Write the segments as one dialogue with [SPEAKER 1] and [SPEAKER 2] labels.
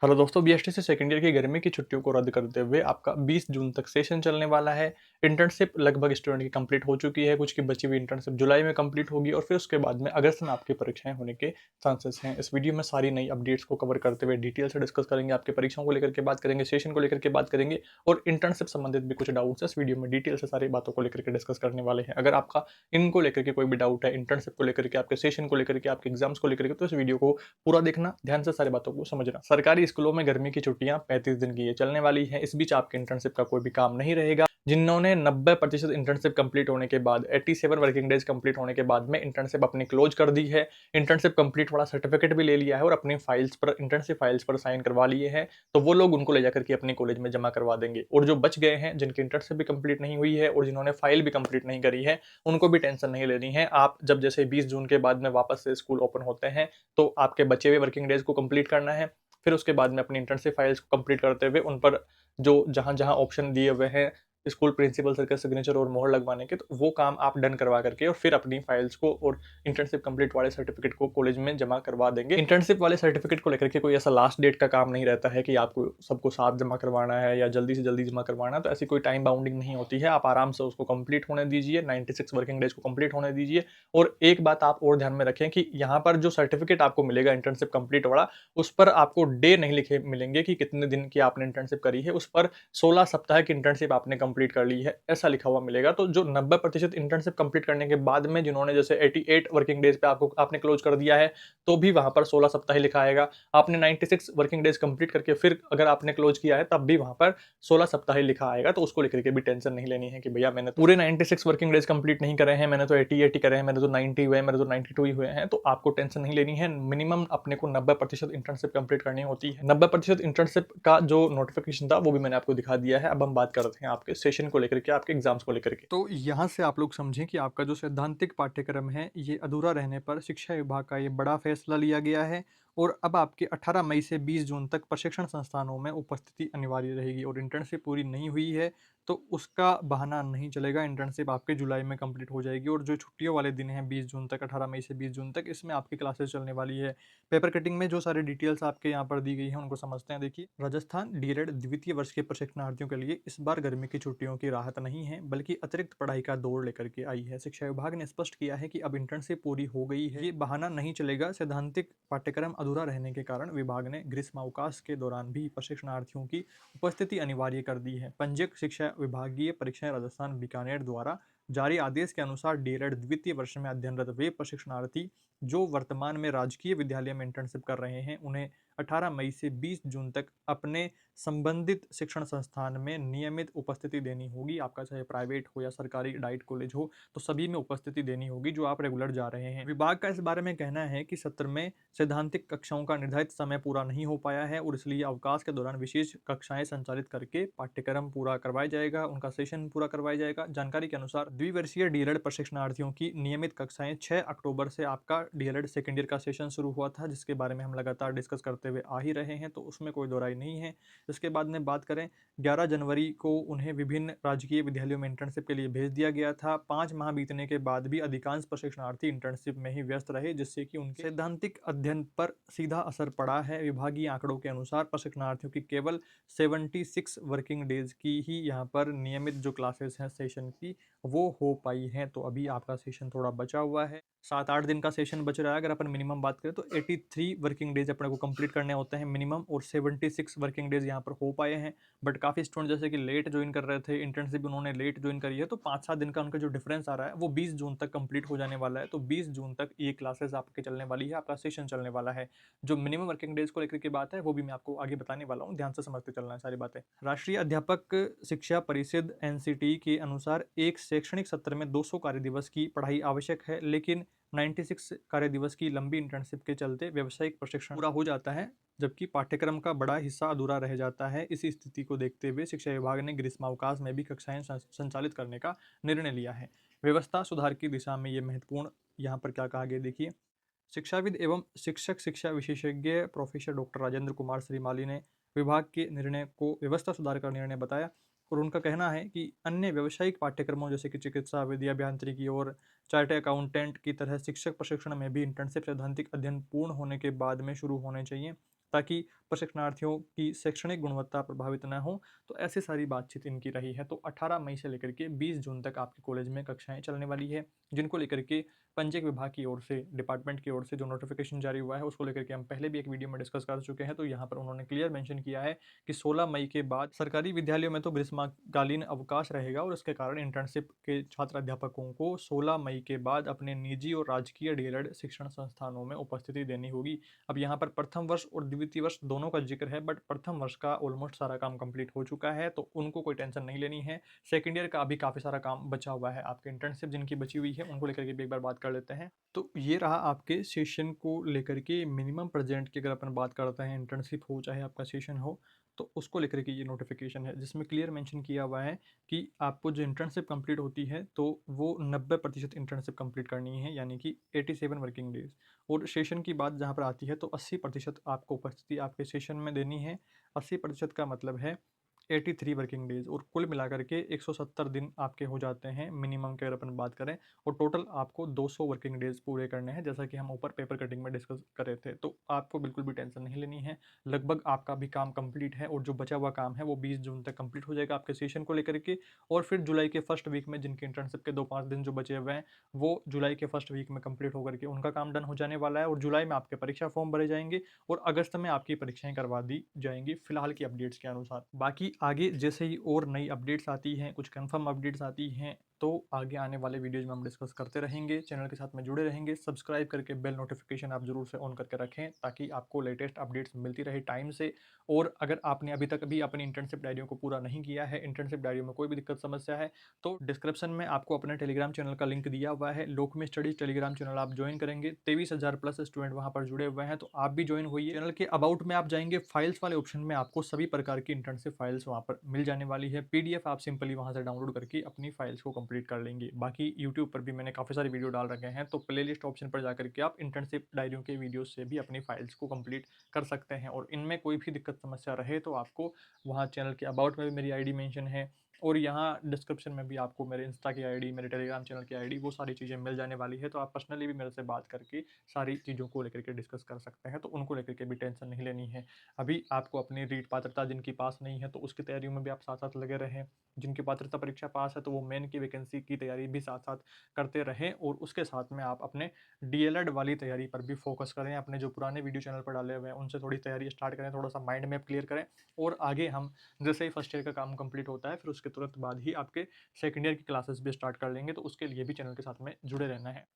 [SPEAKER 1] Hello दोस्तों, BST से second year की गर्मी की छुट्टियों को रद्द करते हुए आपका 20 जून तक सेशन चलने वाला है। इंटर्नशिप लगभग स्टूडेंट की कंप्लीट हो चुकी है, कुछ की बची हुई इंटर्नशिप जुलाई में कंप्लीट होगी और फिर उसके बाद में अगस्त में आपकी परीक्षाएं होने के चांसेस हैं। इस वीडियो में सारी नई अपडेट्स को कवर करते हुए डिटेल से डिस्कस करेंगे। आपके परीक्षाओं को लेकर के बात करेंगे, सेशन को लेकर के बात करेंगे और इंटर्नशिप संबंधित भी कुछ डाउट्स है। इस वीडियो में डिटेल से सारी बातों को लेकर के डिस्कस करने वाले हैं। अगर आपका इनको लेकर के कोई भी डाउट है, इंटर्नशिप को लेकर के, आपके सेशन को लेकर के, आपके एग्जाम्स को लेकर के, तो इस वीडियो को पूरा देखना, ध्यान से सारी बातों को समझना। सरकारी स्कूलों में गर्मी की छुट्टियां 35 दिन की ये चलने वाली हैं। इस बीच आपके इंटर्नशिप का कोई भी काम नहीं रहेगा। जिन्होंने 90% इंटर्नशिप कंप्लीट होने के बाद 87 वर्किंग डेज कंप्लीट होने के बाद में इंटर्नशिप अपनी क्लोज कर दी है, इंटर्नशिप कंप्लीट वाला सर्टिफिकेट भी ले लिया है और अपनी फाइल्स पर, इंटर्नशिप फाइल्स पर साइन करवा लिए हैं, तो वो लोग उनको ले जाकर के अपने कॉलेज में जमा करवा देंगे। और जो बच गए हैं, जिनकी इंटर्नशिप भी कंप्लीट नहीं हुई है और जिन्होंने फाइल भी कंप्लीट नहीं करी है, उनको भी टेंशन नहीं लेनी है। आप जब जैसे 20 जून के बाद में वापस से स्कूल ओपन होते हैं, तो आपके बचे हुए वर्किंग डेज को कंप्लीट करना है। फिर उसके बाद में अपनी इंटर्नशिप फाइल्स को कंप्लीट करते हुए उन पर जो जहाँ-जहाँ ऑप्शन दिए हुए हैं स्कूल प्रिंसिपल सर के सिग्नेचर और मोहर लगवाने के, तो वो काम आप डन करवा करके और फिर अपनी फाइल्स को और इंटर्नशिप कंप्लीट वाले सर्टिफिकेट को कॉलेज में जमा करवा देंगे। इंटर्नशिप वाले सर्टिफिकेट को लेकर के कोई ऐसा लास्ट डेट का काम नहीं रहता है कि आपको सबको साथ जमा करवाना है या जल्दी से जल्दी जमा करवाना है, तो ऐसी कोई टाइम बाउंडिंग नहीं होती है। आप आराम से उसको कंप्लीट होने दीजिए, 96 वर्किंग डेज को कंप्लीट होने दीजिए। और एक बात आप और ध्यान में रखें कि यहाँ पर जो सर्टिफिकेट आपको मिलेगा इंटर्नशिप कंप्लीट वाला, उस पर आपको डे नहीं लिखे मिलेंगे कि कितने दिन की आपने इंटर्नशिप करी है, उस पर 16 सप्ताह की इंटर्नशिप आपने कंप्लीट कर ली है, ऐसा लिखा हुआ मिलेगा। तो जो 90% इंटर्नशिप कंप्लीट करने के बाद में जिन्होंने जैसे 88 वर्किंग डेज पे आपको आपने क्लोज कर दिया है, तो भी वहाँ पर 16 सप्ताह ही लिखा आएगा। आपने 96 वर्किंग डेज कंप्लीट करके फिर अगर आपने क्लोज किया है, तब भी वहाँ पर 16 सप्ताह ही लिखा आएगा। तो उसको लेकर के भी टेंशन नहीं लेनी है कि भैया मैंने पूरे 96 वर्किंग डेज कंप्लीट नहीं करे हैं, मैंने तो 80 करे हैं, मैंने तो 90 हुए हैं, मैंने तो 92 ही हुए हैं। तो आपको टेंशन नहीं लेनी है। मिनिमम अपने को 90% इंटर्नशिप कंप्लीट करनी होती है। 90% इंटर्नशिप का जो नोटिफिकेशन था वो भी मैंने आपको दिखा दिया है। अब हम बात करते हैं आपके सेशन को लेकर के, आपके एग्जाम्स को लेकर के। तो यहाँ से आप लोग समझें कि आपका जो सैद्धांतिक पाठ्यक्रम है, ये अधूरा रहने पर शिक्षा विभाग का ये बड़ा फैसला लिया गया है और अब आपके 18 मई से 20 जून तक प्रशिक्षण संस्थानों में उपस्थिति अनिवार्य रहेगी। और इंटर्नशिप पूरी नहीं हुई है तो उसका बहाना नहीं चलेगा। इंटर्नशिप आपके जुलाई में कंप्लीट हो जाएगी और जो छुट्टियों वाले दिन हैं 20 जून तक, 18 मई से 20 जून तक, इसमें आपकी क्लासेस चलने वाली है। पेपर कटिंग में जो सारी डिटेल्स आपके यहाँ पर दी गई हैं उनको समझते हैं। देखिए, राजस्थान डीएलएड द्वितीय वर्ष के प्रशिक्षणार्थियों के लिए इस बार गर्मी की छुट्टियों की राहत नहीं है, बल्कि अतिरिक्त पढ़ाई का दौर लेकर के आई है। शिक्षा विभाग ने स्पष्ट किया है कि अब इंटर्नशिप पूरी हो गई है, ये बहाना नहीं चलेगा। सैद्धांतिक पाठ्यक्रम अधूरा रहने के कारण विभाग ने ग्रीष्मावकाश के दौरान भी प्रशिक्षणार्थियों की उपस्थिति अनिवार्य कर दी है। पंजीयक शिक्षा विभागीय परीक्षाएं राजस्थान बीकानेर द्वारा जारी आदेश के अनुसार डीएलएड द्वितीय वर्ष में अध्ययनरत वे प्रशिक्षणार्थी जो वर्तमान में राजकीय विद्यालय में इंटर्नशिप कर रहे हैं, उन्हें 18 मई से 20 जून तक अपने संबंधित शिक्षण संस्थान में नियमित उपस्थिति देनी होगी। आपका चाहे प्राइवेट हो या सरकारी डाइट कॉलेज हो, तो सभी में उपस्थिति देनी होगी जो आप रेगुलर जा रहे हैं। विभाग का इस बारे में कहना है कि सत्र में सैद्धांतिक कक्षाओं का निर्धारित समय पूरा नहीं हो पाया है और इसलिए अवकाश के दौरान विशेष कक्षाएं संचालित करके पाठ्यक्रम पूरा करवाया जाएगा, उनका सेशन पूरा करवाया जाएगा। जानकारी के अनुसार द्विवर्षीय डीएलएड प्रशिक्षणार्थियों की नियमित कक्षाएं 6 अक्टूबर से आपका डीएलएड सेकेंड ईयर का सेशन शुरू हुआ था, जिसके बारे में हम लगातार डिस्कस करते हुए आ ही रहे हैं, तो उसमें कोई दो राय नहीं है। इसके बाद में बात करें, 11 जनवरी को उन्हें विभिन्न राजकीय विद्यालयों में इंटर्नशिप के लिए भेज दिया गया था। 5 माह बीतने के बाद भी अधिकांश प्रशिक्षणार्थी इंटर्नशिप में ही व्यस्त रहे, जिससे कि उनके सैद्धांतिक अध्ययन पर सीधा असर पड़ा है। विभागीय आंकड़ों के अनुसार प्रशिक्षणार्थियों की केवल 76 वर्किंग डेज की ही यहाँ पर नियमित जो क्लासेस हैं सेशन की, वो हो पाई हैं। तो अभी आपका सेशन थोड़ा बचा हुआ है, 7-8 दिन का सेशन बच रहा है। अगर अपन मिनिमम बात करें तो 83 वर्किंग डेज अपने को कंप्लीट करने होते हैं मिनिमम, और 76 वर्किंग डेज यहाँ पर हो पाए हैं। बट काफ़ी स्टूडेंट जैसे कि लेट ज्वाइन कर रहे थे, इंटर्नशिप उन्होंने लेट ज्वाइन करी है, तो 5-7 दिन का उनका जो डिफरेंस आ रहा है वो 20 जून तक कंप्लीट हो जाने वाला है। तो 20 जून तक ये क्लासेस आपके चलने वाली है, आपका सेशन चलने वाला है। जो मिनिमम वर्किंग डेज को लेकर के बात है वो भी मैं आपको आगे बताने वाला हूँ, ध्यान से समझते चलना है सारी बातें। राष्ट्रीय अध्यापक शिक्षा परिषद एनसीटी के अनुसार एक शैक्षणिक सत्र में 200 कार्य दिवस की पढ़ाई आवश्यक है, लेकिन 96 कार्य दिवस की लंबी इंटर्नशिप के चलते व्यावसायिक प्रशिक्षण पूरा हो जाता है, जबकि पाठ्यक्रम का बड़ा हिस्सा अधूरा रह जाता है। इसी स्थिति को देखते हुए शिक्षा विभाग ने ग्रीष्मावकाश में भी कक्षाएं संचालित करने का निर्णय लिया है। व्यवस्था सुधार की दिशा में ये महत्वपूर्ण यहाँ पर क्या कहा गया, देखिए। शिक्षाविद एवं शिक्षक शिक्षा विशेषज्ञ प्रोफेसर डॉक्टर राजेंद्र कुमार श्रीमाली ने विभाग के निर्णय को व्यवस्था सुधार का निर्णय बताया और उनका कहना है कि अन्य व्यावसायिक पाठ्यक्रमों जैसे कि चिकित्सा, विद्या अभियांत्रिकी और चार्टर्ड अकाउंटेंट की तरह शिक्षक प्रशिक्षण में भी इंटर्नशिप सैद्धांतिक अध्ययन पूर्ण होने के बाद में शुरू होने चाहिए, ताकि प्रशिक्षणार्थियों की शैक्षणिक गुणवत्ता प्रभावित न हो, तो ऐसी सारी बातचीत इनकी रही है। तो 18 मई से लेकर के 20 जून तक आपके कॉलेज में कक्षाएं चलने वाली है, जिनको लेकर के पंजीयक विभाग की ओर से, डिपार्टमेंट की ओर से जो नोटिफिकेशन जारी हुआ है, उसको लेकर के हम पहले भी एक वीडियो में डिस्कस कर चुके हैं। तो यहाँ पर उन्होंने क्लियर मेंशन किया है कि 16 मई के बाद सरकारी विद्यालयों में तो ग्रीष्मकालीन अवकाश रहेगा, और इसके कारण इंटर्नशिप के छात्र अध्यापकों को 16 मई के बाद अपने निजी और राजकीय डीएलएड शिक्षण संस्थानों में उपस्थिति देनी होगी। अब यहाँ पर प्रथम वर्ष और द्वितीय वर्ष दोनों का जिक्र है, बट प्रथम वर्ष का ऑलमोस्ट सारा काम कंप्लीट हो चुका है, तो उनको कोई टेंशन नहीं लेनी है। सेकेंड ईयर का अभी काफ़ी सारा काम बचा हुआ है। आपके इंटर्नशिप जिनकी बची हुई है उनको लेकर के भी एक बार बात कर लेते हैं। तो ये रहा आपके सेशन को लेकर के मिनिमम प्रेजेंट की अगर अपन बात करते हैं, इंटर्नशिप हो चाहे आपका सेशन हो, तो उसको लेकर के ये नोटिफिकेशन है, जिसमें क्लियर मेंशन किया हुआ है कि आपको जो इंटर्नशिप कंप्लीट होती है तो वो 90% इंटर्नशिप कंप्लीट करनी है, यानी कि 87 वर्किंग डेज। और सेशन की बात जहाँ पर आती है तो 80% आपको उपस्थिति आपके सेशन में देनी है। 80% का मतलब है 83 वर्किंग डेज, और कुल मिलाकर के 170 दिन आपके हो जाते हैं मिनिमम की अगर अपन बात करें। और टोटल आपको 200 वर्किंग डेज पूरे करने हैं, जैसा कि हम ऊपर पेपर कटिंग में डिस्कस कर रहे थे। तो आपको बिल्कुल भी टेंशन नहीं लेनी है, लगभग आपका भी काम कंप्लीट है, और जो बचा हुआ काम है वो 20 जून तक कंप्लीट हो जाएगा आपके सेशन को लेकर के। और फिर जुलाई के फर्स्ट वीक में जिनके इंटर्नशिप के 2-5 दिन जो बचे हुए हैं, वो जुलाई के फर्स्ट वीक में कंप्लीट होकर के उनका काम डन हो जाने वाला है, और जुलाई में आपके परीक्षा फॉर्म भरे जाएंगे, और अगस्त में आपकी परीक्षाएं करवा दी जाएंगी फिलहाल की अपडेट्स के अनुसार। बाकी आगे जैसे ही और नई अपडेट्स आती हैं, कुछ कंफर्म अपडेट्स आती हैं, तो आगे आने वाले वीडियोज में हम डिस्कस करते रहेंगे। चैनल के साथ में जुड़े रहेंगे, सब्सक्राइब करके बेल नोटिफिकेशन आप जरूर से ऑन करके रखें, ताकि आपको लेटेस्ट अपडेट्स मिलती रहे टाइम से। और अगर आपने अभी तक भी अपनी इंटर्नशिप डायरियों को पूरा नहीं किया है, इंटर्नशिप डायरियों में कोई भी दिक्कत समस्या है, तो डिस्क्रिप्शन में आपको अपने टेलीग्राम चैनल का लिंक दिया हुआ है। लोक में स्टडीज टेलीग्राम चैनल आप ज्वाइन करेंगे, 23,000 प्लस स्टूडेंट वहां पर जुड़े हुए हैं, तो आप भी ज्वाइन होइए। चैनल के अबाउट में आप जाएंगे, फाइल्स वाले ऑप्शन में आपको सभी प्रकार की इंटर्नशिप फाइल्स वहां पर मिल जाने वाली है। पीडीएफ आप सिंपली वहां से डाउनलोड करके अपनी फाइल्स को कंप्लीट कर लेंगे। बाकी यूट्यूब पर भी मैंने काफ़ी सारे वीडियो डाल रखे हैं, तो प्लेलिस्ट ऑप्शन पर जाकर के आप इंटर्नशिप डायरियों के वीडियो से भी अपनी फाइल्स को कंप्लीट कर सकते हैं। और इनमें कोई भी दिक्कत समस्या रहे तो आपको वहाँ चैनल के अबाउट में भी मेरी आईडी मेंशन है, और यहाँ डिस्क्रिप्शन में भी आपको मेरे इंस्टा की आईडी, मेरे टेलीग्राम चैनल की आईडी, वो सारी चीज़ें मिल जाने वाली है। तो आप पर्सनली भी मेरे से बात करके सारी चीज़ों को लेकर के डिस्कस कर सकते हैं, तो उनको लेकर के भी टेंशन नहीं लेनी है। अभी आपको अपनी रीट पात्रता जिनकी पास नहीं है, तो उसकी तैयारियों में भी आप साथ साथ लगे रहें। जिनकी पात्रता परीक्षा पास है, तो वो मेन की वैकेंसी की तैयारी भी साथ साथ करते रहें, और उसके साथ में आप अपने डीएलएड वाली तैयारी पर भी फोकस करें। अपने जो पुराने वीडियो चैनल पर डाले हुए हैं उनसे थोड़ी तैयारी स्टार्ट करें, थोड़ा सा माइंड मैप क्लियर करें। और आगे हम जैसे ही फर्स्ट ईयर का काम कंप्लीट होता है, फिर उसके तुरंत बाद ही आपके सेकेंड ईयर की क्लासेस भी स्टार्ट कर लेंगे, तो उसके लिए भी चैनल के साथ में जुड़े रहना है।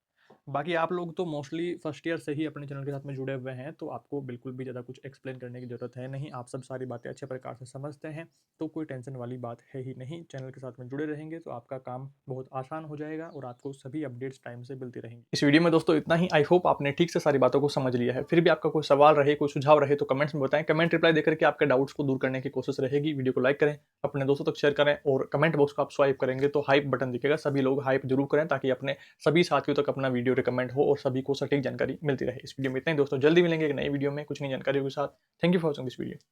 [SPEAKER 1] बाकी आप लोग तो मोस्टली फर्स्ट ईयर से ही अपने चैनल के साथ में जुड़े हुए हैं, तो आपको बिल्कुल भी ज़्यादा कुछ एक्सप्लेन करने की ज़रूरत है नहीं, आप सब सारी बातें अच्छे प्रकार से समझते हैं, तो कोई टेंशन वाली बात है ही नहीं। चैनल के साथ में जुड़े रहेंगे तो आपका काम बहुत आसान हो जाएगा, और आपको सभी अपडेट्स टाइम से मिलती रहेंगी। इस वीडियो में दोस्तों इतना ही। आई होप आपने ठीक से सारी बातों को समझ लिया है। फिर भी आपका कोई सवाल रहे, कोई सुझाव रहे, तो कमेंट्स में बताएं। कमेंट रिप्लाई देकर के आपके डाउट्स को दूर करने की कोशिश रहेगी। वीडियो को लाइक करें, अपने दोस्तों तक शेयर करें, और कमेंट बॉक्स को आप स्वाइप करेंगे तो हाइप बटन दिखेगा, सभी लोग हाइप जरूर करें, ताकि अपने सभी साथियों तक अपना वीडियो रिकमेंड हो और सभी को सटीक जानकारी मिलती रहे। इस वीडियो में इतना ही दोस्तों, जल्दी मिलेंगे एक नई वीडियो में कुछ नई जानकारियों के साथ। Thank you for watching this video.